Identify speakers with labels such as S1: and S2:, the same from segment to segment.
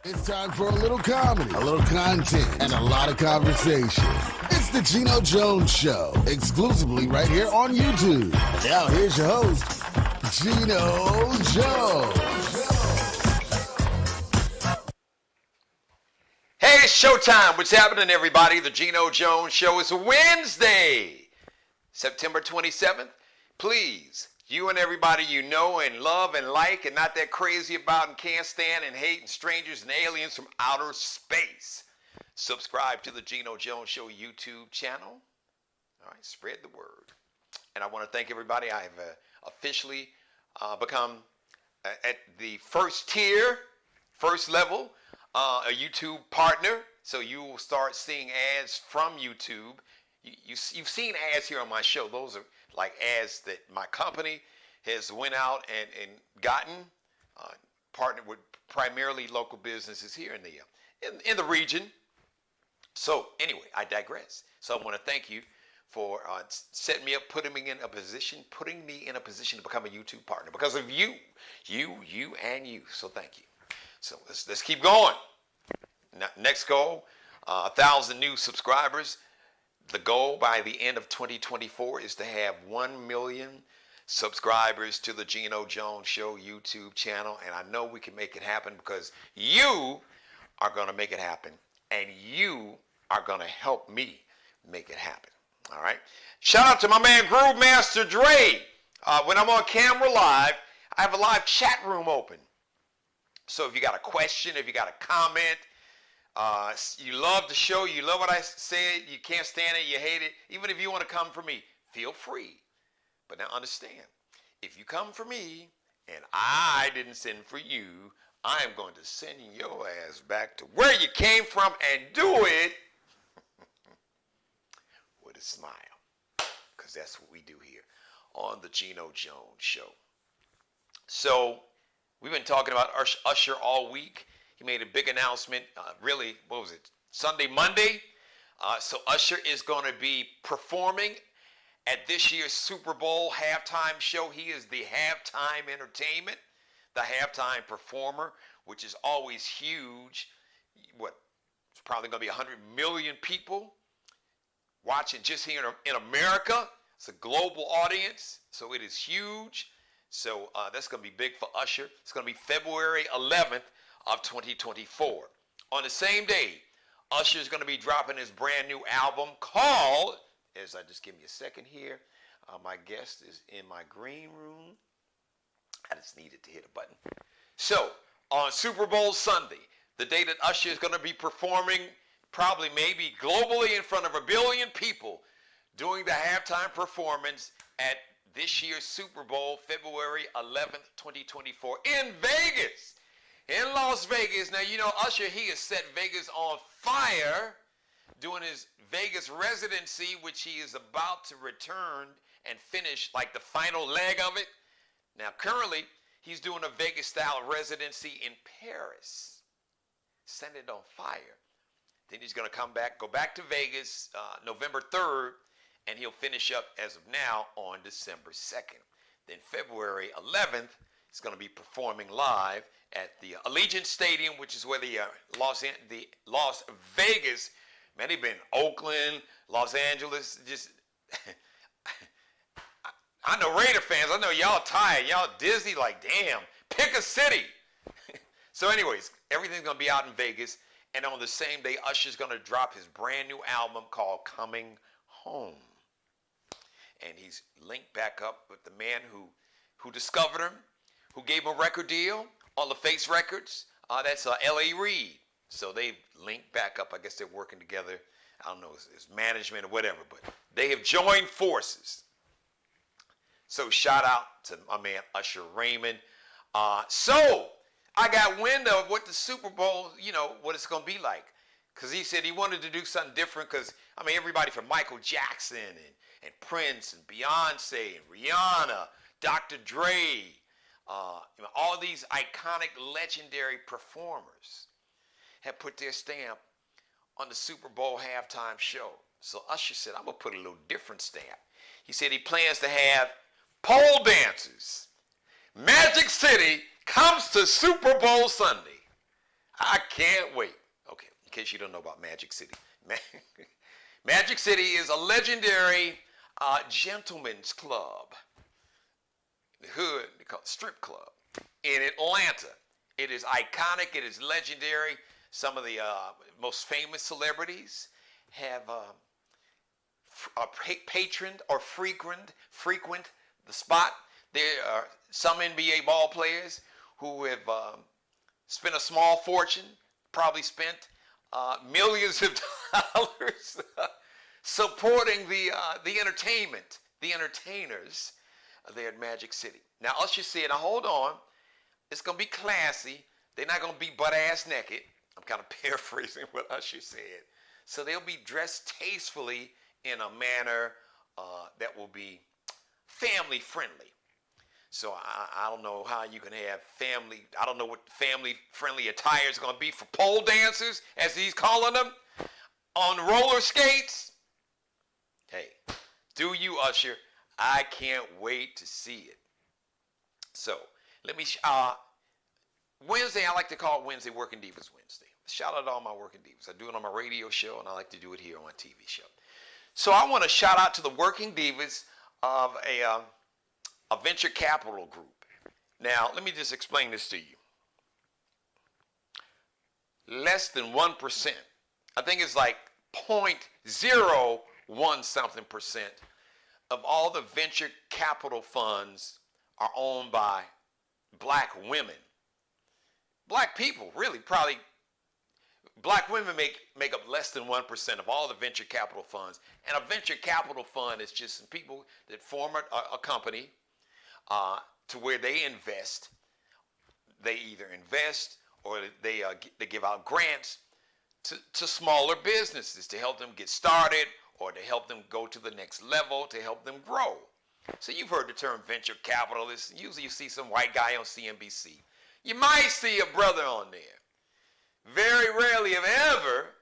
S1: It's time for a little comedy, a little content, and a lot of conversation. It's the Geno Jones Show, exclusively right here on YouTube. Now here's your host, Geno Jones.
S2: Hey, it's showtime. What's happening, everybody? The Geno Jones Show is Wednesday, September 27th. Please, you and everybody you know and love and like and not that crazy about and can't stand and hate and strangers and aliens from outer space, subscribe to the Geno Jones Show YouTube channel. All right, spread the word. And I want to thank everybody. I have officially become at the first tier, first level, a YouTube partner. So you will start seeing ads from YouTube. You've seen ads here on my show. Those are like ads that my company has went out and gotten, partnered with primarily local businesses here in the region. So anyway, I digress. So I want to thank you for setting me up, putting me in a position to become a YouTube partner because of you, and you. So thank you. So let's keep going. Now, next goal, 1,000 new subscribers. The goal by the end of 2024 is to have 1 million subscribers to the Geno Jones Show YouTube channel. And I know we can make it happen because you are going to make it happen. And you are going to help me make it happen. All right. Shout out to my man Groove Master Dre. When I'm on camera live, I have a live chat room open. So if you got a question, if you got a comment, you love the show, you love what I say, you can't stand it, you hate it, even if you want to come for me, feel free. But now understand, if you come for me and I didn't send for you, I am going to send your ass back to where you came from and do it with a smile. Because that's what we do here on the Geno Jones Show. So we've been talking about Usher all week. He made a big announcement, Sunday, Monday. So Usher is going to be performing at this year's Super Bowl halftime show. He is the halftime entertainment, the halftime performer, which is always huge. It's probably going to be 100 million people watching just here in America. It's a global audience, so it is huge. So that's going to be big for Usher. It's going to be February 11th of 2024. On the same day, Usher is going to be dropping his brand new album called, just give me a second here, my guest is in my green room. I just needed to hit a button. So, on Super Bowl Sunday, the day that Usher is going to be performing, probably maybe globally in front of 1 billion people, doing the halftime performance at this year's Super Bowl, February 11th, 2024, in Vegas. In Las Vegas. Now, you know, Usher, he has set Vegas on fire doing his Vegas residency, which he is about to return and finish like the final leg of it. Now, currently, he's doing a Vegas-style residency in Paris. Set it on fire. Then he's going to go back to Vegas November 3rd, and he'll finish up as of now on December 2nd. Then February 11th, he's going to be performing live at the Allegiant Stadium, which is where the Las Vegas, man, they've been Oakland, Los Angeles, just, I know Raider fans, I know y'all tired, y'all Disney, like, damn, pick a city. So anyways, everything's going to be out in Vegas, and on the same day, Usher's going to drop his brand new album called Coming Home. And he's linked back up with the man who discovered him, who gave him a record deal on LaFace Records. That's L.A. Reid. So they've linked back up. I guess they're working together. I don't know, it's management or whatever, but they have joined forces. So shout out to my man Usher Raymond. So I got wind of what the Super Bowl, what it's going to be like. Because he said he wanted to do something different because, everybody from Michael Jackson and Prince and Beyonce and Rihanna, Dr. Dre, all these iconic, legendary performers have put their stamp on the Super Bowl halftime show. So Usher said, I'm going to put a little different stamp. He said he plans to have pole dancers. Magic City comes to Super Bowl Sunday. I can't wait. Okay, in case you don't know about Magic City. Magic City is a legendary gentleman's club. The hood, they call it strip club. In Atlanta. It is iconic. It is legendary. Some of the most famous celebrities have patroned or frequent the spot. There are some NBA ball players who have spent a small fortune, probably spent millions of dollars supporting the entertainment, the entertainers there at Magic City. Now, Usher said, now hold on, it's going to be classy. They're not going to be butt-ass naked. I'm kind of paraphrasing what Usher said. So they'll be dressed tastefully in a manner that will be family-friendly. So I don't know how you can have family, I don't know what family-friendly attire is going to be for pole dancers, as he's calling them, on roller skates. Hey, do you, Usher? I can't wait to see it. So, let me, Wednesday, I like to call it Wednesday Working Divas Wednesday. Shout out to all my Working Divas. I do it on my radio show, and I like to do it here on my TV show. So I want to shout out to the Working Divas of a venture capital group. Now, let me just explain this to you. Less than 1%, I think it's like 0.01 something percent of all the venture capital funds are owned by black women. Black people, really, probably, black women make up less than 1% of all the venture capital funds. And a venture capital fund is just some people that form a company to where they invest. They either invest or they give out grants to smaller businesses to help them get started or to help them go to the next level, to help them grow. So you've heard the term venture capitalist. Usually you see some white guy on CNBC. You might see a brother on there. Very rarely, if ever,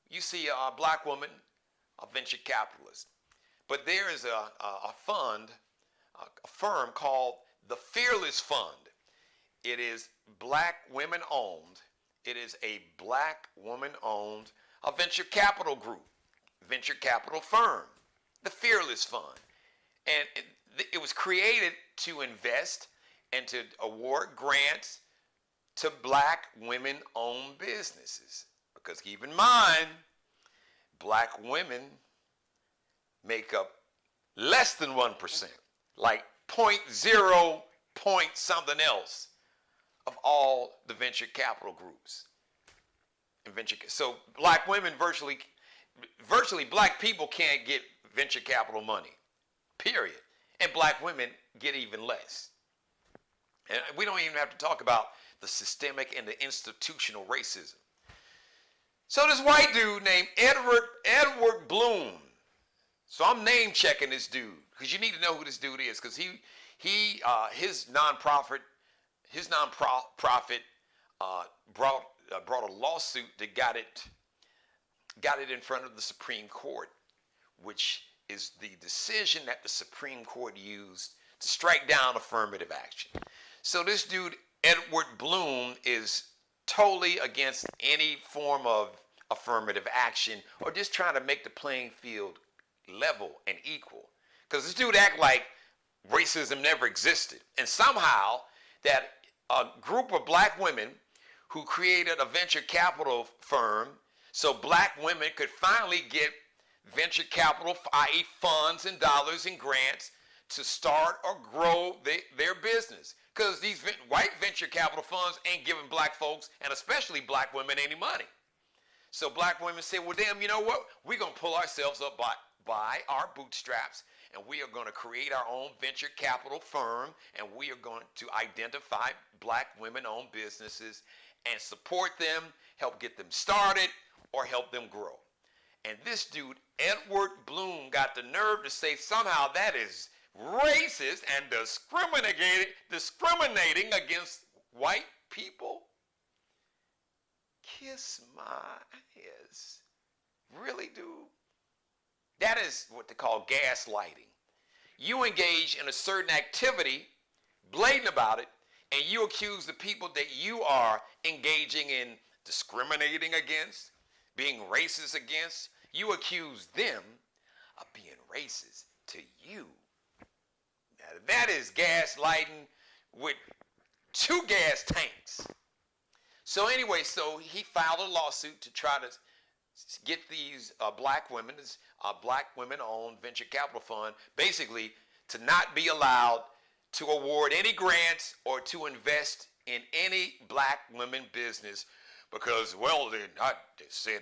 S2: you see a black woman, a venture capitalist. But there is a fund, a firm called the Fearless Fund. It is black women owned. It is a black woman owned a venture capital group, venture capital firm, the Fearless Fund. And it was created to invest and to award grants to black women-owned businesses. Because keep in mind, black women make up less than 1%, like 0.0 point something else of all the venture capital groups. So black women virtually black people can't get venture capital money, period. And black women get even less. And we don't even have to talk about the systemic and the institutional racism. So this white dude named Edward Bloom. So I'm name checking this dude because you need to know who this dude is, because his nonprofit brought a lawsuit that got it in front of the Supreme Court, which is the decision that the Supreme Court used to strike down affirmative action. So this dude, Edward Bloom, is totally against any form of affirmative action or just trying to make the playing field level and equal. Because this dude act like racism never existed. And somehow that a group of black women who created a venture capital firm so black women could finally get venture capital, i.e. funds and dollars and grants to start or grow their business. Because these white venture capital funds ain't giving black folks, and especially black women, any money. So black women say, well, damn, you know what? We're going to pull ourselves up by our bootstraps, and we are going to create our own venture capital firm, and we are going to identify black women-owned businesses and support them, help get them started, or help them grow. And this dude, Edward Bloom, got the nerve to say somehow that is racist and discriminating against white people. Kiss my ass. Really, dude? That is what they call gaslighting. You engage in a certain activity, blatant about it, and you accuse the people that you are engaging in discriminating against, being racist against. You accuse them of being racist to you. Now, that is gaslighting with 2 gas tanks. So anyway, so he filed a lawsuit to try to get these black women-owned venture capital fund, basically to not be allowed to award any grants or to invest in any black women business because, well, they said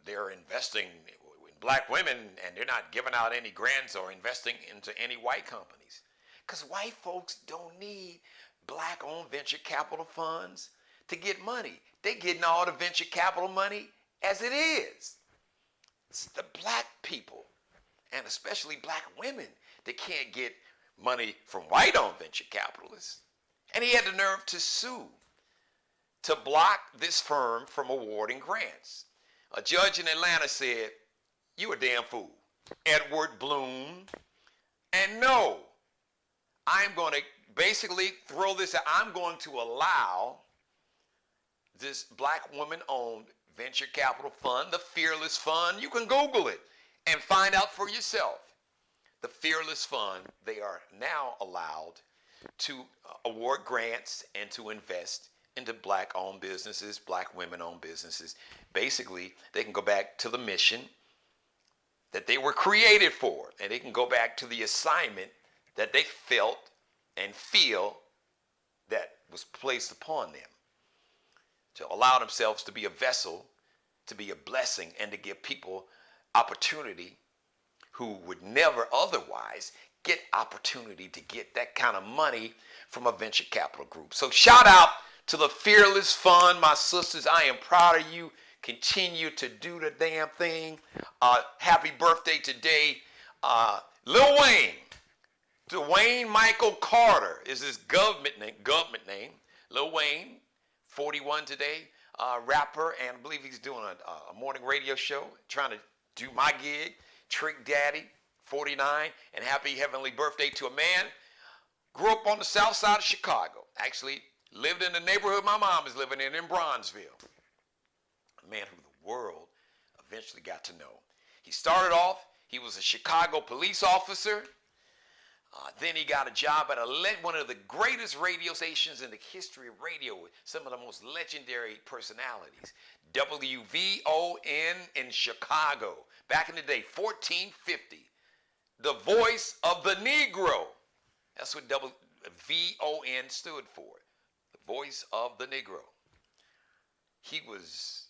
S2: they're investing in black women and they're not giving out any grants or investing into any white companies. Because white folks don't need black-owned venture capital funds to get money. They're getting all the venture capital money as it is. It's the black people, and especially black women, that can't get money from white-owned venture capitalists. And he had the nerve to sue to block this firm from awarding grants. A judge in Atlanta said, "You a damn fool, Edward Bloom. And no, I'm going to basically throw this out. I'm going to allow this black woman-owned venture capital fund, the Fearless Fund. You can Google it and find out for yourself. The Fearless Fund, they are now allowed to award grants and to invest into black-owned businesses, black women-owned businesses. Basically, they can go back to the mission that they were created for, and they can go back to the assignment that they felt and feel that was placed upon them, to allow themselves to be a vessel, to be a blessing, and to give people opportunity who would never otherwise get opportunity to get that kind of money from a venture capital group. So shout out to the Fearless Fund, my sisters. I am proud of you. Continue to do the damn thing. Happy birthday today, Lil Wayne. Dwayne Michael Carter is his government name. Lil Wayne, 41 today, rapper, and I believe he's doing a morning radio show, trying to do my gig. Trick Daddy, 49, and happy heavenly birthday to a man. Grew up on the south side of Chicago. Actually, lived in the neighborhood my mom is living in Bronzeville. A man who the world eventually got to know. He started off, he was a Chicago police officer. Then he got a job at one of the greatest radio stations in the history of radio with some of the most legendary personalities. WVON in Chicago. Back in the day, 1450. The voice of the Negro. That's what WVON stood for. The voice of the Negro. He was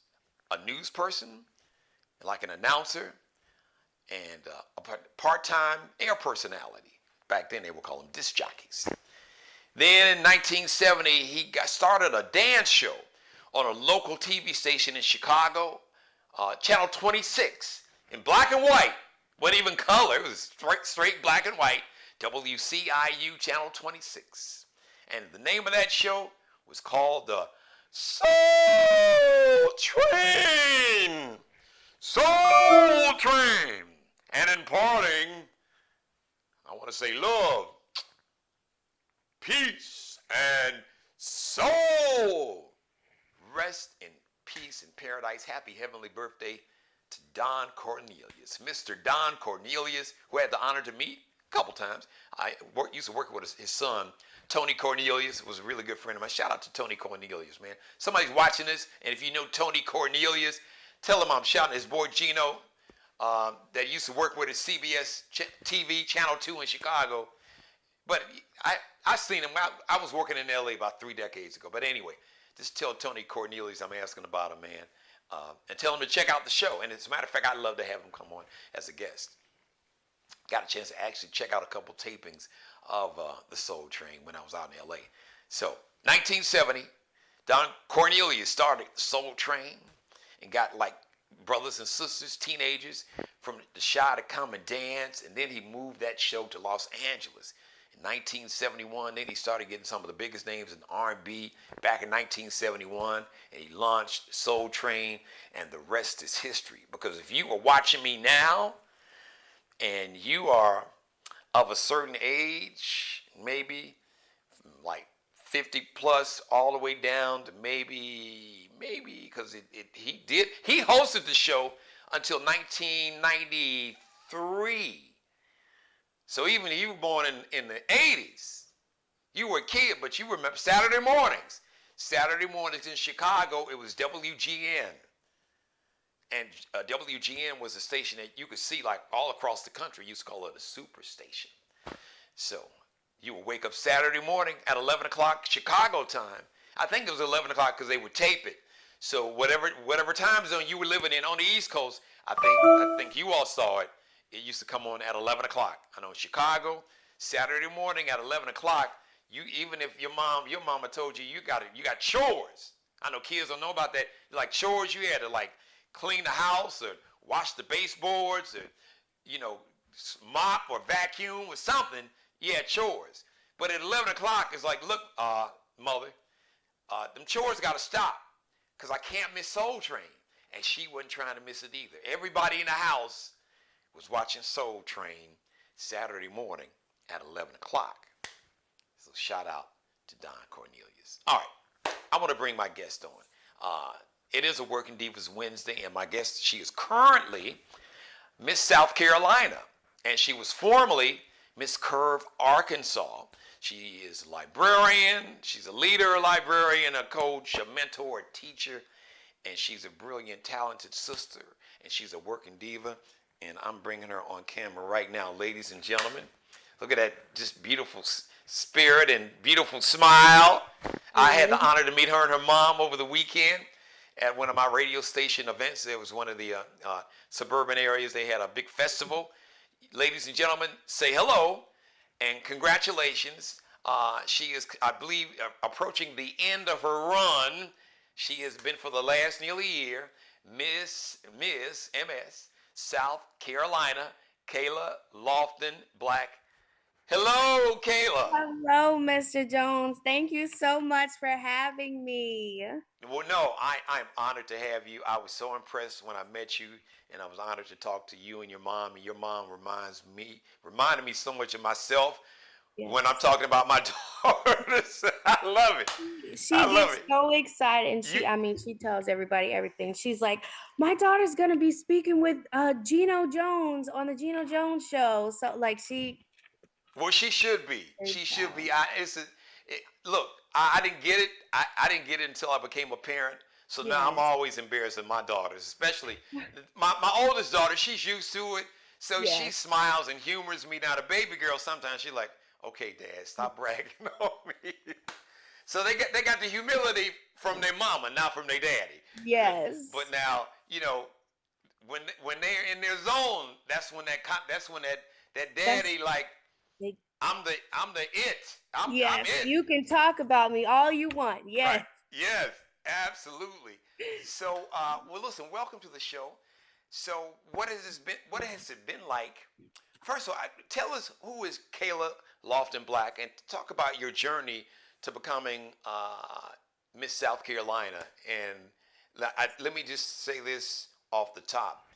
S2: a news person, like an announcer, and a part-time air personality. Back then, they would call them disc jockeys. Then in 1970, he started a dance show on a local TV station in Chicago, Channel 26, in black and white. Wasn't even color. It was straight black and white. WCIU Channel 26. And the name of that show was called the Soul Train. Soul Train. And in parting, I want to say love, peace, and soul. Rest in peace and paradise. Happy heavenly birthday to Don Cornelius. Mr. Don Cornelius, who I had the honor to meet a couple times. I used to work with his son, Tony Cornelius, was a really good friend of mine. Shout out to Tony Cornelius, man. Somebody's watching this, and if you know Tony Cornelius, tell him I'm shouting his boy Geno, that used to work with at CBS TV, Channel 2 in Chicago. But I seen him. I was working in LA about 3 decades ago. But anyway, just tell Tony Cornelius I'm asking about him, man. And tell him to check out the show. And as a matter of fact, I'd love to have him come on as a guest. Got a chance to actually check out a couple tapings of the Soul Train when I was out in LA. So, 1970, Don Cornelius started the Soul Train and got like brothers and sisters, teenagers from the Chi to come and dance. And then he moved that show to Los Angeles. In 1971, then he started getting some of the biggest names in R&B back in 1971. And he launched Soul Train, and the rest is history. Because if you are watching me now, and you are of a certain age, maybe like 50 plus, all the way down to maybe maybe because he hosted the show until 1993. So even if you were born in the 80s, you were a kid, but you remember Saturday mornings. Saturday mornings in Chicago, it was WGN. And WGN was a station that you could see like all across the country. You used to call it a super station. So you would wake up Saturday morning at 11 o'clock Chicago time. I think it was 11 o'clock because they would tape it. So whatever time zone you were living in on the East Coast, I think you all saw it. It used to come on at 11 o'clock. I know in Chicago, Saturday morning at 11 o'clock, even if your mama told you you got chores. I know kids don't know about that. Like chores, you had to like clean the house or wash the baseboards or, mop or vacuum or something. You had chores. But at 11 o'clock, it's like, look, mother, them chores got to stop because I can't miss Soul Train. And she wasn't trying to miss it either. Everybody in the house was watching Soul Train Saturday morning at 11 o'clock. So shout out to Don Cornelius. All right, I want to bring my guest on. It is a Working Divas Wednesday, and my guest, she is currently Miss South Carolina, and she was formerly Miss Curve, Arkansas. She is a librarian. She's a leader, a librarian, a coach, a mentor, a teacher, and she's a brilliant, talented sister, and she's a working diva, and I'm bringing her on camera right now, ladies and gentlemen. Look at that just beautiful spirit and beautiful smile. I had the honor to meet her and her mom over the weekend at one of my radio station events. It was one of the suburban areas. They had a big festival. Ladies and gentlemen, say hello and congratulations. She is, I believe, approaching the end of her run. She has been for the last nearly year, Miss MS South Carolina, Kayla Lofton-Black. Hello, Kayla.
S3: Hello, Mr. Jones. Thank you so much for having me.
S2: Well, no, I'm honored to have you. I was so impressed when I met you, and I was honored to talk to you and your mom. And your mom reminded me so much of myself when I'm talking about my daughters. I love it.
S3: She gets so excited, and she tells everybody everything. She's like, my daughter's gonna be speaking with Geno Jones on the Geno Jones show. So like
S2: Well, she should be. She should be. Look, I didn't get it. I didn't get it until I became a parent. So now I'm always embarrassed of my daughters, especially my oldest daughter. She's used to it. So she smiles and humors me. Now the baby girl, sometimes she's like, okay, Dad, stop bragging on me. So they got the humility from their mama, not from their daddy.
S3: Yes.
S2: But now, when they're in their zone, that's when that daddy I'm the it. I'm it.
S3: You can talk about me all you want. Yes.
S2: Right. Yes, absolutely. So, well, listen. Welcome to the show. So, what has it been like? First of all, tell us who is Kayla Lofton-Black, and talk about your journey to becoming Miss South Carolina. And let me just say this off the top.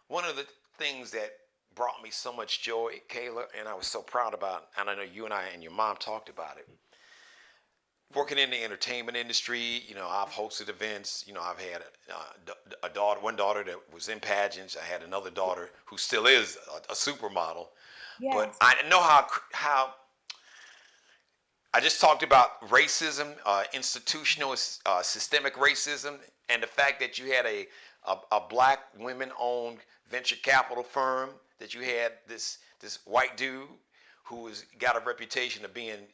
S2: One of the things that brought me so much joy, Kayla, and I was so proud about, and I know you and I and your mom talked about it. Working in the entertainment industry, I've hosted events. I've had one daughter that was in pageants. I had another daughter who still is a supermodel. Yes. But I know how. I just talked about racism, institutional, systemic racism, and the fact that you had a black women-owned venture capital firm, that you had this white dude who has got a reputation of being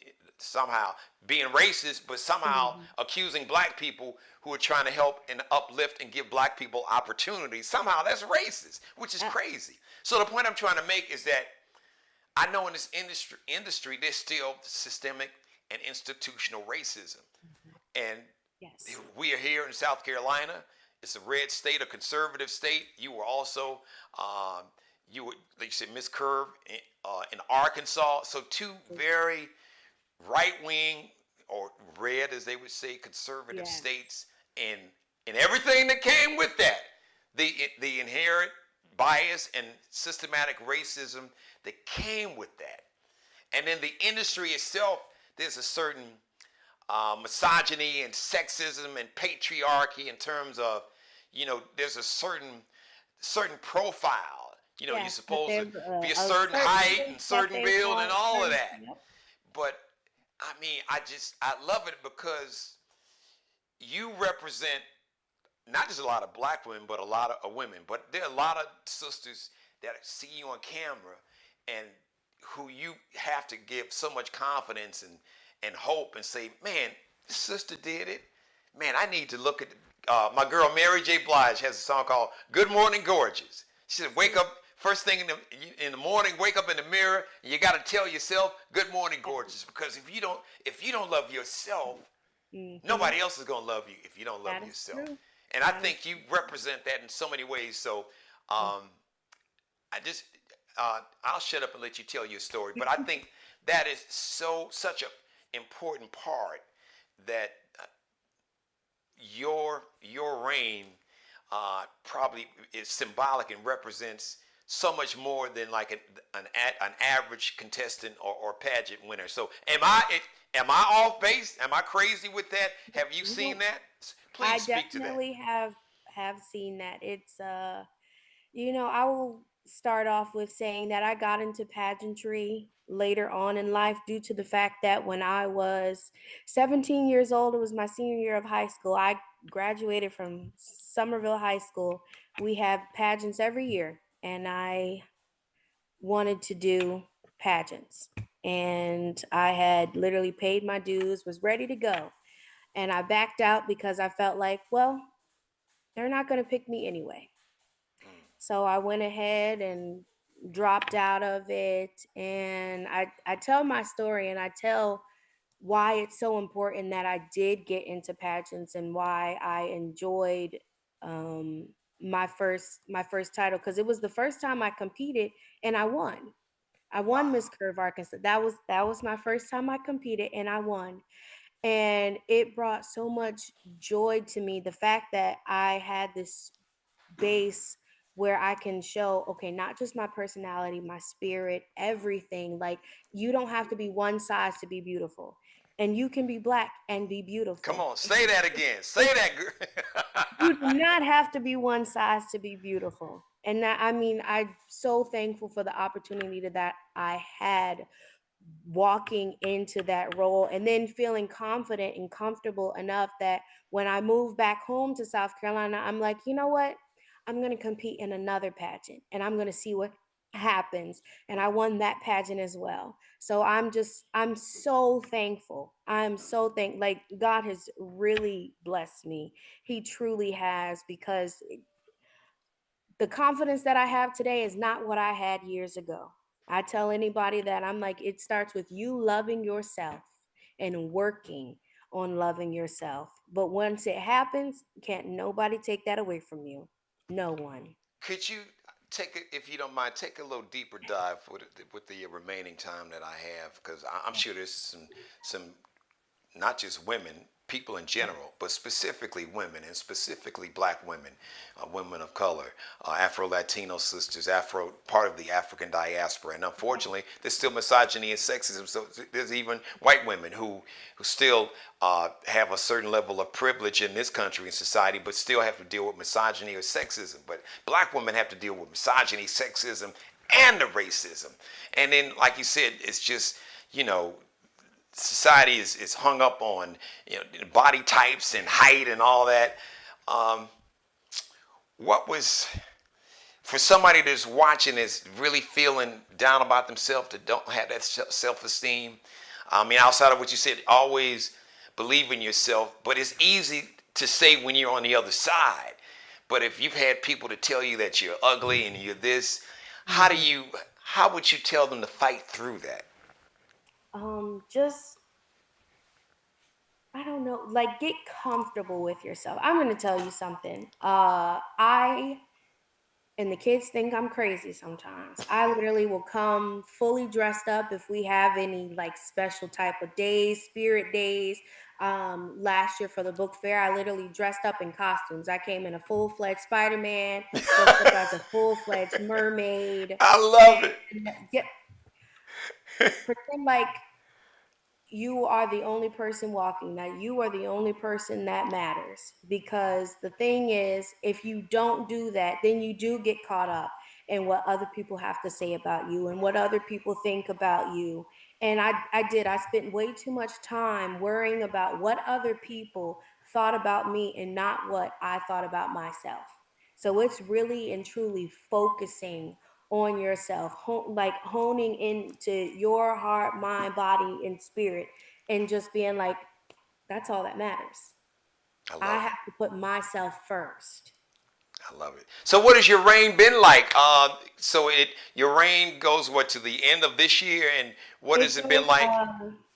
S2: racist, but somehow accusing black people who are trying to help and uplift and give black people opportunities. Somehow that's racist, which is crazy. So the point I'm trying to make is that I know in this industry there's still systemic and institutional racism. And we are here in South Carolina. It's a red state, a conservative state. You were also, like you said, Miss Curve in Arkansas. So two very right-wing, or red as they would say, conservative states, and everything that came with that. The inherent bias and systematic racism that came with that. And in the industry itself, there's a certain misogyny and sexism and patriarchy in terms of, there's a certain profile. You're
S3: Yes, that
S2: supposed to
S3: there's
S2: be a
S3: a
S2: certain
S3: certain
S2: height
S3: shape
S2: and
S3: that
S2: certain
S3: they
S2: build and
S3: want.
S2: all of
S3: Certain,
S2: that.
S3: yep.
S2: But I mean, I love it because you represent not just a lot of black women, but a lot of women. But there are a lot of sisters that see you on camera and who you have to give so much confidence and hope and say, man, this sister did it. Man, I need to look at my girl Mary J. Blige has a song called "Good Morning Gorgeous." She said, "Wake up first thing in the morning, wake up in the mirror, and you got to tell yourself, good morning, gorgeous.' Because if you don't love yourself,
S3: Mm-hmm.
S2: nobody else is gonna love you if you don't love
S3: That is
S2: yourself."
S3: true.
S2: And I
S3: That is
S2: think you represent that in so many ways. So
S3: true.
S2: um, I just I'll shut up and let you tell your story. But I think that is such a important part that your reign probably is symbolic and represents so much more than like an average contestant or pageant winner. So am I off base? Am I crazy with that? Have you seen
S3: No,
S2: that?
S3: I
S2: Please speak to that.
S3: definitely have seen that. It's I will start off with saying that I got into pageantry later on in life due to the fact that when I was 17 years old, it was my senior year of high school. I graduated from Somerville High School. We have pageants every year, and I wanted to do pageants. And I had literally paid my dues, was ready to go. And I backed out because I felt like, well, they're not going to pick me anyway. So I went ahead and dropped out of it. And I tell my story and I tell why it's so important that I did get into pageants and why I enjoyed um, my first title because it was the first time I competed and I won. I won
S2: Wow.
S3: Miss Curve Arkansas. That was my first time I competed and I won. And it brought so much joy to me the fact that I had this base where I can show, okay, not just my personality, my spirit, everything. Like, you don't have to be one size to be beautiful. And you can be black and be
S2: Come
S3: beautiful.
S2: on, say that again. Say
S3: It's,
S2: that, girl.
S3: you do not have to be one size to be beautiful. And that, I mean, I'm so thankful for the opportunity that I had walking into that role and then feeling confident and comfortable enough that when I moved back home to South Carolina, I'm like, you know what? I'm going to compete in another pageant and I'm going to see what happens. And I won that pageant as well. So I'm so thankful. I'm so like God has really blessed me. He truly has because the confidence that I have today is not what I had years ago. I tell anybody that I'm like, it starts with you loving yourself and working on loving yourself. But once it happens, can't nobody take that away from you. No one.
S2: Could you take it, if you don't mind, take a little deeper dive with the remaining time that I have, because I'm sure there's some not just women, people in general, but specifically women and specifically black women, women of color, Afro-Latino sisters, part of the African diaspora. And unfortunately, there's still misogyny and sexism. So there's even white women who still have a certain level of privilege in this country and society, but still have to deal with misogyny or sexism. But black women have to deal with misogyny, sexism, and the racism. And then, like you said, it's just, you know, society is hung up on, body types and height and all that. Um, what was for somebody that's watching is really feeling down about themselves, that don't have that self-esteem? I mean, outside of what you said, always believe in yourself, but it's easy to say when you're on the other side. But if you've had people to tell you that you're ugly and you're this,
S3: Mhm.
S2: how would you tell them to fight through that?
S3: Just I don't know, like get comfortable with yourself. I'm gonna tell you something. I and the kids think I'm crazy sometimes. I literally will come fully dressed up if we have any like special type of days, spirit days. Last year for the book fair, I literally dressed up in costumes. I came in a full-fledged Spider-Man, dressed up as a full-fledged mermaid,
S2: I
S3: and
S2: love it.
S3: get pretend like you are the only person walking, that you are the only person that matters. Because the thing is, if you don't do that, then you do get caught up in what other people have to say about you and what other people think about you. And I spent way too much time worrying about what other people thought about me and not what I thought about myself. So it's really and truly focusing on yourself, like honing into your heart, mind, body, and spirit, and just being like, that's all that matters.
S2: I
S3: I
S2: love it.
S3: have to put myself first.
S2: I love it. So, what has your reign been like? Your reign goes what to the end of this year, and what has
S3: It
S2: it been
S3: goes,
S2: like?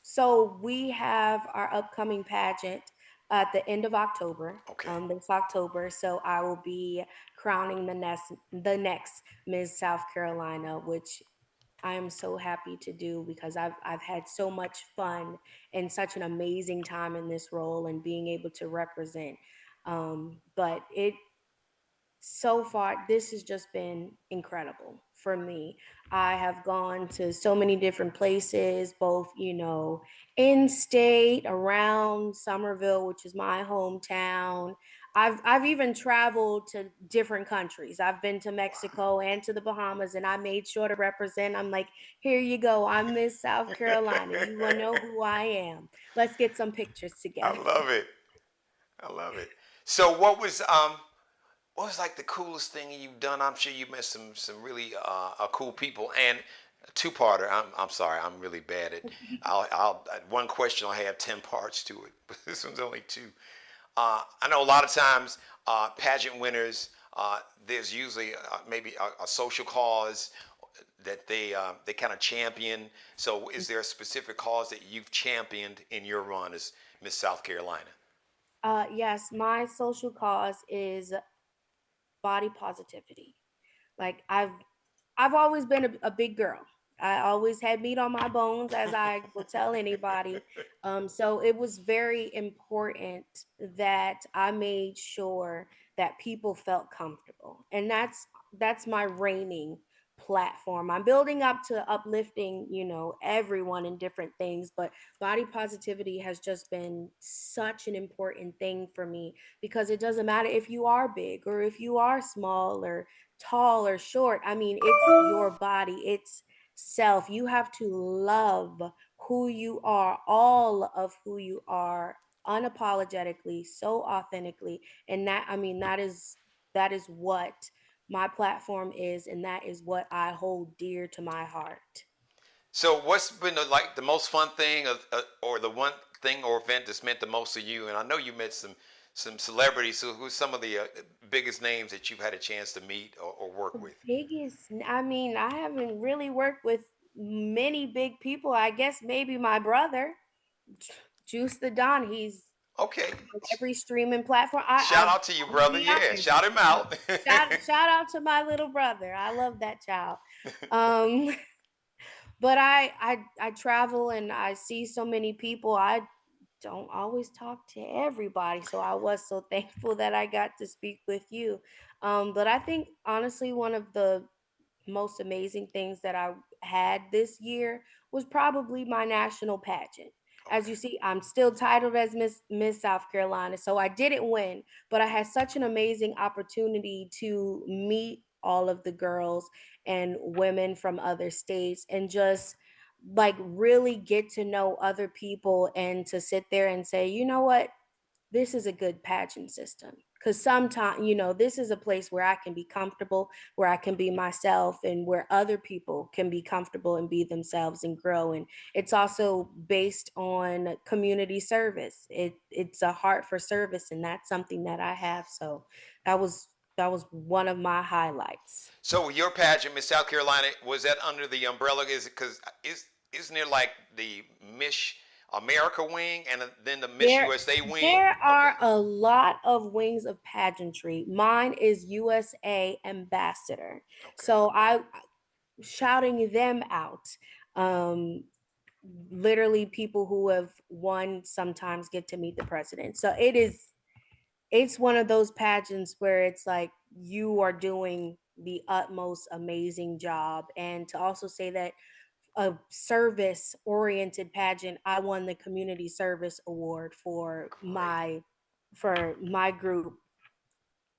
S3: so we have our upcoming pageant at the end of October,
S2: Okay.
S3: this October. So I will be crowning the next Miss South Carolina, which I am so happy to do because I've had so much fun and such an amazing time in this role and being able to represent. But it so far, this has just been incredible for me. I have gone to so many different places, both, in state, around Somerville, which is my hometown. I've even traveled to different countries. I've been to Mexico and to the Bahamas, and I made sure to represent. I'm like, here you go. I'm Miss South Carolina. You want to know who I am? Let's get some pictures
S2: I
S3: together.
S2: love it. I love it. So, what was like the coolest thing you've done? I'm sure you met some really cool people. And a two-parter. I'm sorry. I'm really bad at. I'll one question will have 10 parts to it, but this one's only two. I know a lot of times pageant winners. There's usually maybe a social cause that they kind of champion. So, is there a specific cause that you've championed in your run as Miss South Carolina?
S3: Yes, my social cause is body positivity. Like I've always been a big girl. I always had meat on my bones, as I will tell anybody. So it was very important that I made sure that people felt comfortable, and that's my reigning platform. I'm building up to uplifting, everyone in different things, but body positivity has just been such an important thing for me because it doesn't matter if you are big or if you are small or tall or short. I mean, it's your body, it's self. You have to love who you are, all of who you are, unapologetically, so authentically. And that, I mean, that is what my platform is, and that is what I hold dear to my heart.
S2: So, what's been the most fun thing, or the one thing or event that's meant the most to you? And I know you met some celebrities. So, who's some of the biggest names that you've had a chance to meet or work
S3: The
S2: with?
S3: biggest, I mean, I haven't really worked with many big people. I guess maybe my brother, Juice the Don. He's
S2: Okay.
S3: on every streaming platform.
S2: Shout out to you,
S3: I'm gonna
S2: brother.
S3: be
S2: Yeah,
S3: honest.
S2: shout him out.
S3: Shout out to my little brother. I love that child. Um, but I travel and I see so many people. I don't always talk to everybody, so I was so thankful that I got to speak with you. But I think honestly, one of the most amazing things that I had this year was probably my national pageant. As
S2: Okay.
S3: you see, I'm still titled as Miss South Carolina, so I didn't win, but I had such an amazing opportunity to meet all of the girls and women from other states and just like really get to know other people and to sit there and say, you know what, this is a good pageant system. Because sometimes, this is a place where I can be comfortable, where I can be myself, and where other people can be comfortable and be themselves and grow. And it's also based on community service. It's a heart for service, and that's something that I have. So that was that was one of my highlights.
S2: So your pageant, Miss South Carolina, was that under the umbrella? Is it because isn't there like the Miss America wing and then the Miss
S3: There,
S2: USA wing?
S3: there
S2: Okay.
S3: are a lot of wings of pageantry. Mine is USA ambassador.
S2: Okay.
S3: So I shouting them out. Um, Literally, people who have won sometimes get to meet the president. So it's one of those pageants where it's like you are doing the utmost amazing job, and to also say that a service oriented pageant, I won the community service award
S2: Great.
S3: for my group.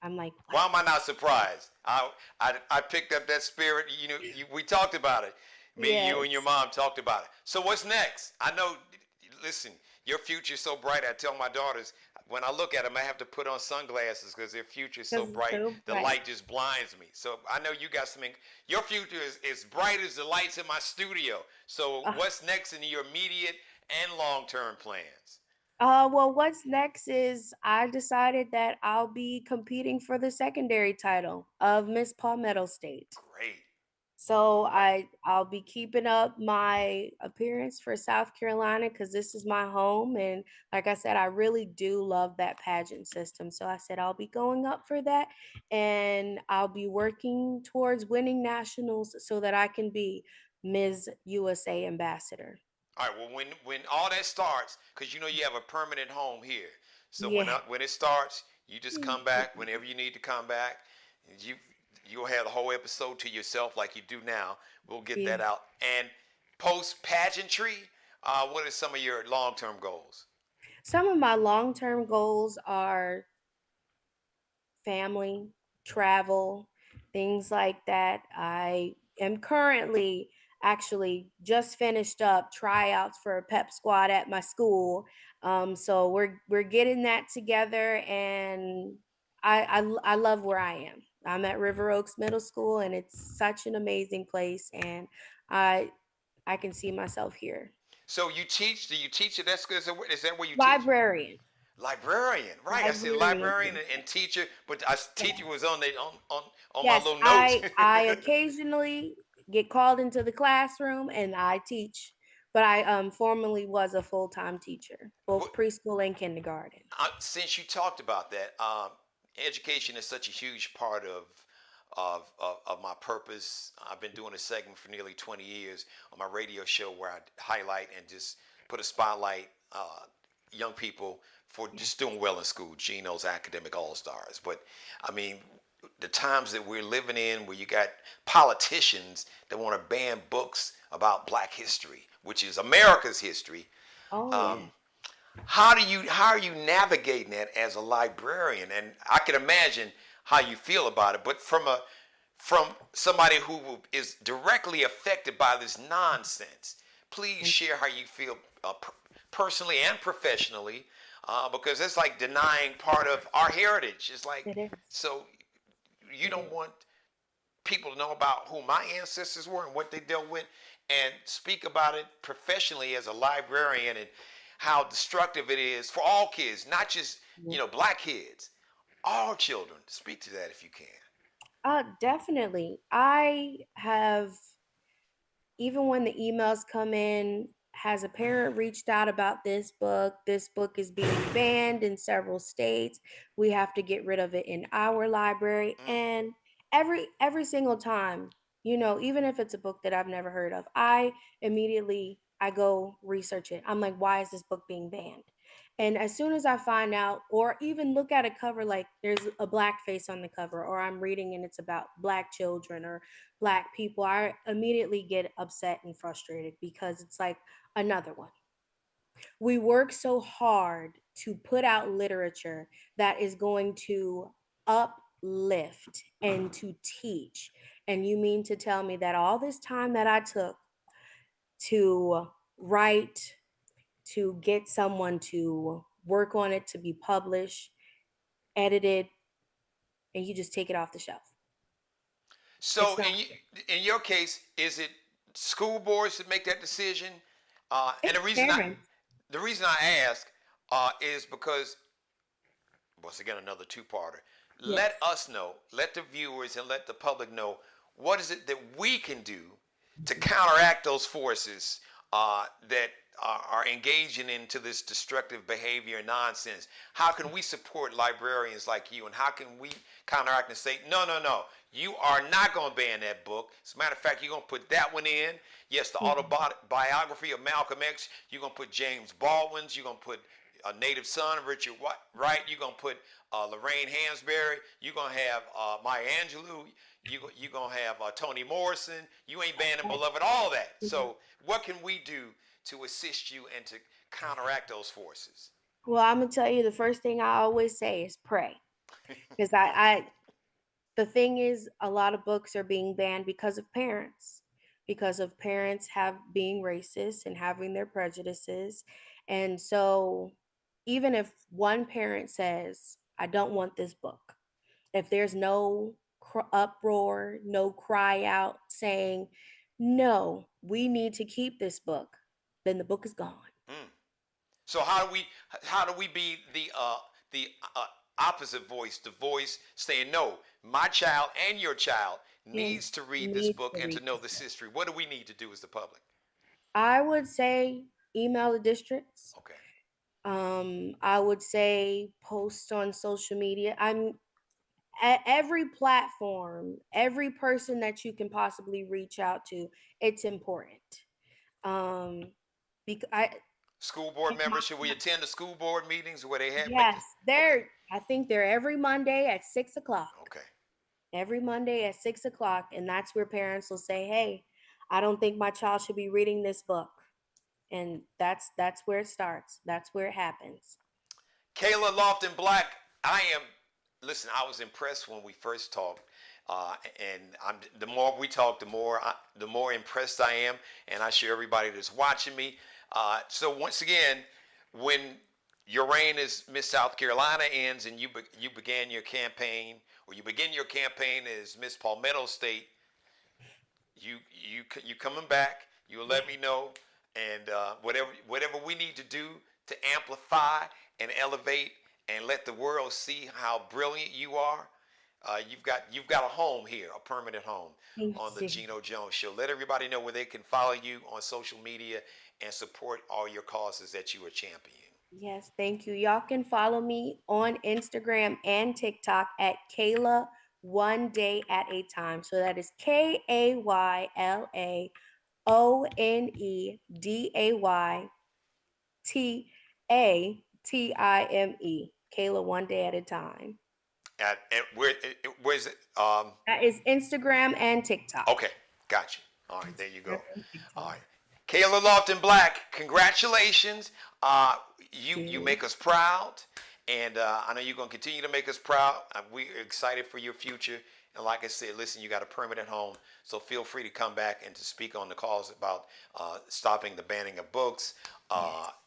S3: I'm like,
S2: Why
S3: what?
S2: am I not surprised? I picked up that spirit. We talked about it. Me, you, and your
S3: Yes.
S2: mom talked about it. So what's next? I know. Listen, your future's so bright. I tell my daughters when I look at them, I have to put on sunglasses because their future is so
S3: Because it's
S2: bright.
S3: so
S2: The
S3: bright.
S2: light just blinds me. So I know you got something. Your future is as bright as the lights in my studio. So
S3: Uh,
S2: what's next in your immediate and long-term plans?
S3: well, what's next is I decided that I'll be competing for the secondary title of Miss Palmetto State.
S2: Great.
S3: So
S2: Right.
S3: I'll be keeping up my appearance for South Carolina because this is my home. And like I said, I really do love that pageant system. So I said I'll be going up for that and I'll be working towards winning nationals so that I can be Ms. USA ambassador.
S2: All right. Well, when all that starts, because you have a permanent home here. So
S3: Yeah.
S2: when it starts, you just come back whenever you need to come back. And you'll have the whole episode to yourself like you do now. We'll get
S3: Yeah.
S2: that out. And post pageantry, what are some of your long term goals?
S3: Some of my long-term goals are family, travel, things like that. I am currently actually just finished up tryouts for a pep squad at my school. So we're getting that together, and I love where I am. I'm at River Oaks Middle School, and it's such an amazing place, and I I can see myself here.
S2: So you teach? Do you teach at that school? Is that where you teach?
S3: Librarian,
S2: Librarian, right? I said
S3: librarian.
S2: librarian and teacher, but teacher was on my
S3: Yes,
S2: little notes.
S3: I occasionally get called into the classroom and I teach, but I formerly was a full-time teacher, both
S2: What,
S3: preschool and kindergarten.
S2: since you talked about that, education is such a huge part of my purpose. I've been doing a segment for nearly 20 years on my radio show where I highlight and just put a spotlight young people for
S3: Yeah.
S2: just doing well in school. Geno's academic all stars, but I mean. The times that we're living in, where you got politicians that want to ban books about Black history, which is America's history,
S3: Oh
S2: um,
S3: yeah.
S2: how are you navigating that as a librarian? And I can imagine how you feel about it, but from somebody who is directly affected by this nonsense, please
S3: And
S2: share how you feel personally and professionally, because it's like denying part of our heritage. It's like
S3: it is.
S2: so you
S3: It
S2: don't
S3: is.
S2: want people to know about who my ancestors were and what they dealt with, and speak about it professionally as a librarian and how destructive it is for all kids, not just
S3: Yeah.
S2: Black kids, all children. Speak to that if you can.
S3: Definitely. I have, even when the emails come in, has a parent reached out about this book? This book is being banned in several states. We have to get rid of it in our library.
S2: Mm.
S3: And every single time, even if it's a book that I've never heard of, I go research it. I'm like, why is this book being banned? And as soon as I find out, or even look at a cover, like there's a Black face on the cover, or I'm reading and it's about Black children or Black people, I immediately get upset and frustrated because it's like another one. We work so hard to put out literature that is going to uplift and to teach. And you mean to tell me that all this time that I took to write, to get someone to work on it, to be published, edited, and you just take it off the shelf? It's
S2: So
S3: not fair.
S2: in your case, is it school boards that make that decision? And
S3: It's parents.
S2: the reason I ask is because once again another two-parter. Let
S3: Yes.
S2: us know, let the viewers and let the public know what is it that we can do to counteract those forces that are engaging into this destructive behavior and nonsense. How can we support librarians like you, and how can we counteract and say, no, no, no, you are not going to ban that book. As a matter of fact, you're going to put that one in. Yes, the
S3: Mhm.
S2: autobiography of Malcolm X. You're going to put James Baldwin's. You're going to put a native son, Richard Wright. You're going to put Lorraine Hansberry. You're going to have Maya Angelou. You're going to have Toni Morrison. You ain't banning Beloved, all that. So what can we do to assist you and to counteract those forces?
S3: Well, I'm gonna tell you the first thing I always say is pray, because the thing is, a lot of books are being banned because of parents have being racist and having their prejudices. And so even if one parent says, I don't want this book, if there's no uproar, no cry out saying, no, we need to keep this book, then the book is gone.
S2: Mm. So how do we be the opposite voice, the voice saying no, my child and your child needs to read this
S3: Needs
S2: book
S3: to
S2: and to
S3: read
S2: know
S3: this
S2: this
S3: book.
S2: history? What do we need to do as the public?
S3: I would say email the districts.
S2: Okay.
S3: I would say post on social media. I'm at every platform, every person that you can possibly reach out to, it's important. Because
S2: School board members, should we attend the school board meetings where they have make
S3: yes,
S2: the, okay.
S3: I think they're every Monday at 6 o'clock.
S2: Okay.
S3: Every Monday at 6 o'clock. And that's where parents will say, hey, I don't think my child should be reading this book. And that's where it starts. That's where it happens.
S2: Kayla Lofton-Black, listen, I was impressed when we first talked. The more we talk, the more impressed I am. And I share everybody that's watching me. So once again, when your reign as Miss South Carolina ends and you began your campaign, or you begin your campaign as Miss Palmetto State, you coming back. You'll let me know, and whatever we need to do to amplify and elevate and let the world see how brilliant you are. You've got a home here, a permanent home on the Geno Jones Show. Let everybody know where they can follow you on social media and support all your causes that you are championing.
S3: Yes, thank you. Y'all can follow me on Instagram and TikTok at Kayla One Day at a Time. So that is KaylaLoftonDayTime. Kayla One Day at a Time.
S2: And where's it?
S3: That is Instagram and TikTok.
S2: Okay, gotcha. All right, there you go. All right, Kayla Lofton-Black, congratulations. You make us proud, and I know you're going to continue to make us proud. We're excited for your future. And like I said, listen, you got a permanent home, so feel free to come back and to speak on the cause about stopping the banning of books.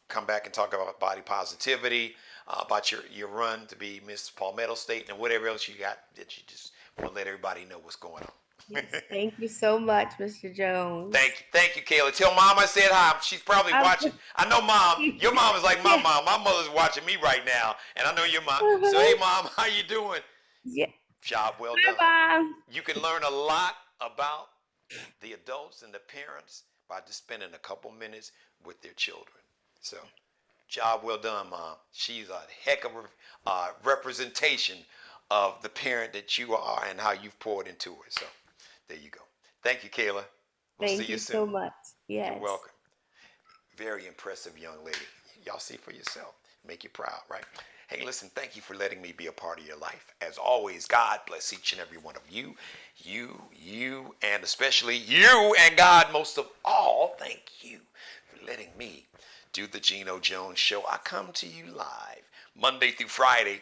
S2: Come back and talk about body positivity, about your run to be Miss Palmetto State, and whatever else you got that you just want to let everybody know what's going on.
S3: Yes, thank you so much, Mr. Jones.
S2: Thank you, Kayla. Tell Mom I said hi. She's probably watching. I know Mom. Your mom is like my mom. My mother's watching me right now, and I know your mom. So hey, Mom, how you doing?
S3: Yeah.
S2: Job well done.
S3: Bye.
S2: You can learn a lot about the adults and the parents by just spending a couple minutes with their children. So, job well done, Mom. She's a heck of a representation of the parent that you are and how you've poured into her. So, there you go. Thank you, Kayla. We'll
S3: Thank
S2: see
S3: you
S2: you soon.
S3: so much. Yes.
S2: You're welcome. Very impressive young lady. Y'all see for yourself. Make you proud, right? Hey, listen, thank you for letting me be a part of your life. As always, God bless each and every one of you. You, and especially you, and God most of all, thank you for letting me do the Geno Jones Show. I come to you live Monday through Friday,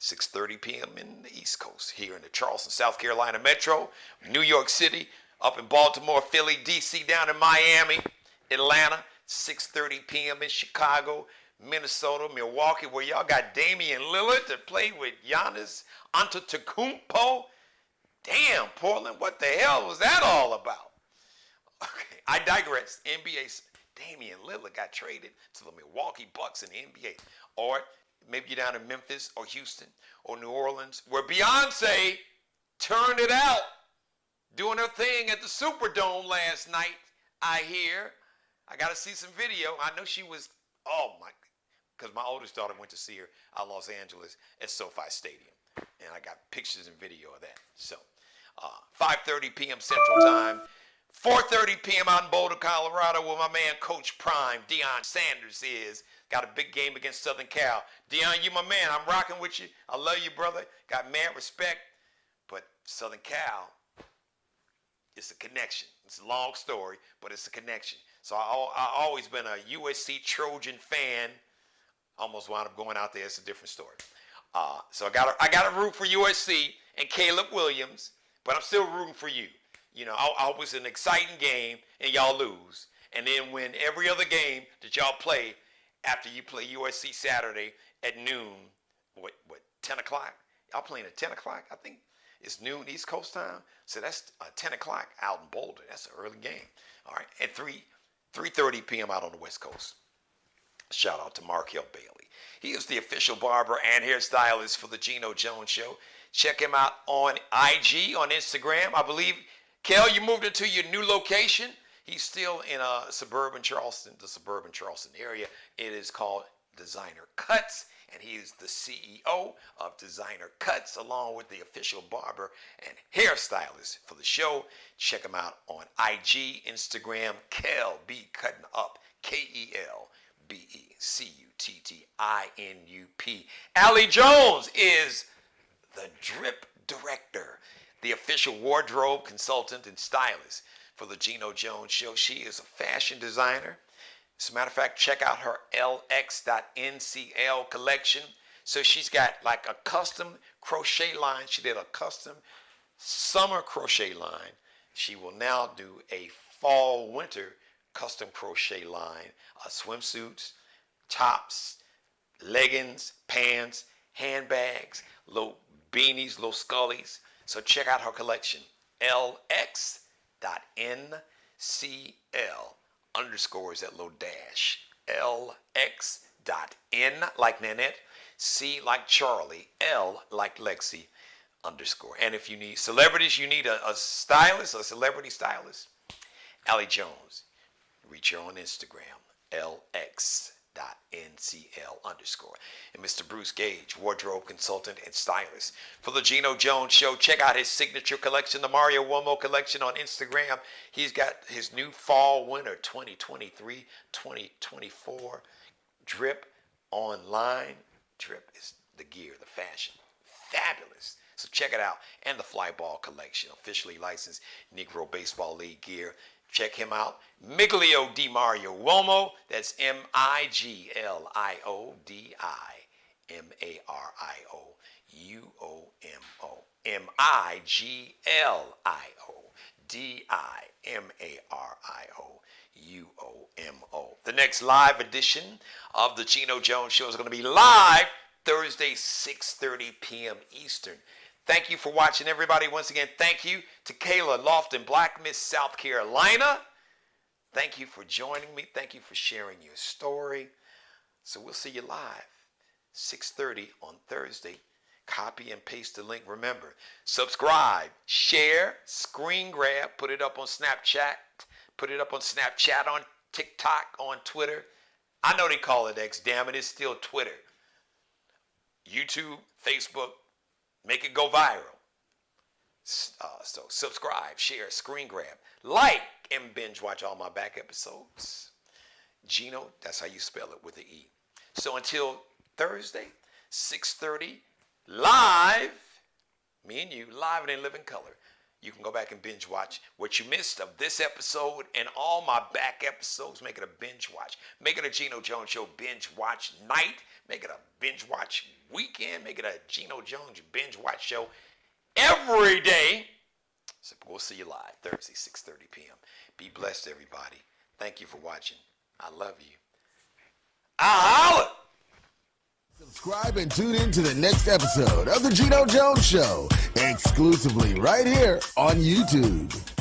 S2: 6:30 p.m. in the East Coast, here in the Charleston, South Carolina Metro, New York City, up in Baltimore, Philly, D.C., down in Miami, Atlanta, 6:30 p.m. in Chicago, Minnesota, Milwaukee, where y'all got Damian Lillard to play with Giannis Antetokounmpo. Damn, Portland, what the hell was that all about? Okay, I digress. NBA, Damian Lillard got traded to the Milwaukee Bucks in the NBA. Or maybe you're down in Memphis or Houston or New Orleans, where Beyonce turned it out, doing her thing at the Superdome last night, I hear. I got to see some video. I know she was, because my oldest daughter went to see her out in Los Angeles at SoFi Stadium. And I got pictures and video of that. So, 5:30 p.m. Central Time, 4:30 p.m. out in Boulder, Colorado, where my man Coach Prime, Deion Sanders is. Got a big game against Southern Cal. Deion, you my man. I'm rocking with you. I love you, brother. Got mad respect. But Southern Cal, it's a connection. It's a long story, but it's a connection. So I always been a USC Trojan fan. Almost wound up going out there. It's a different story. So I got to root for USC and Caleb Williams, but I'm still rooting for you. You know, I hope it's an exciting game and y'all lose. And then win every other game that y'all play after you play USC Saturday at noon. What 10 o'clock? Y'all playing at 10 o'clock, I think. It's noon East Coast time. So that's 10 o'clock out in Boulder. That's an early game. All right. At 3:30 p.m. out on the West Coast. Shout out to Markel Bailey. He is the official barber and hairstylist for the Geno Jones Show. Check him out on IG, on Instagram. I believe, Kel, you moved into your new location. He's still in the suburban Charleston area. It is called Designer Cuts, and he is the CEO of Designer Cuts, along with the official barber and hairstylist for the show. Check him out on IG, Instagram, Kel B Cutting Up, KELBECUTTINUP. Allie Jones is the drip director, the official wardrobe consultant and stylist for the Geno Jones Show. She is a fashion designer. As a matter of fact, check out her LX.NCL collection. So she's got like a custom crochet line. She did a custom summer crochet line. She will now do a fall-winter custom crochet line. Swimsuits, tops, leggings, pants, handbags, little beanies, little scullies. So check out her collection. LX.NCL underscore is that little dash. LX.N like Nanette, C like Charlie, L like Lexi underscore. And if you need celebrities, you need a stylist, a celebrity stylist, Allie Jones. Reach her on Instagram, LX.NCL underscore. And Mr. Bruce Gage, wardrobe consultant and stylist for the Geno Jones Show. Check out his signature collection, the Mario Uomo collection on Instagram. He's got his new fall winter 2023-2024 drip online. Drip is the gear, the fashion. Fabulous. So check it out. And the Fly Ball collection, officially licensed Negro Baseball League gear. Check him out. Miglio Di Mario Uomo. That's MIGLIODIMARIOUOMO. MIGLIODIMARIOUOMO. The next live edition of the Geno Jones Show is going to be live Thursday, 6:30 p.m. Eastern. Thank you for watching, everybody. Once again, thank you to Kayla Lofton-Black, Miss South Carolina. Thank you for joining me. Thank you for sharing your story. So we'll see you live, 6:30 on Thursday. Copy and paste the link. Remember, subscribe, share, screen grab, put it up on Snapchat, on TikTok, on Twitter. I know they call it X, damn it, it's still Twitter. YouTube, Facebook, make it go viral. So subscribe, share, screen grab, like, and binge watch all my back episodes. Geno, that's how you spell it, with an E. So until Thursday, 6:30, live, me and you, live and in living color. You can go back and binge watch what you missed of this episode and all my back episodes. Make it a binge watch. Make it a Geno Jones Show binge watch night. Make it a binge watch weekend. Make it a Geno Jones binge watch show every day. So we'll see you live Thursday, 6:30 p.m. Be blessed, everybody. Thank you for watching. I love you. Holla!
S1: Subscribe and tune in to the next episode of the Geno Jones Show, exclusively right here on YouTube.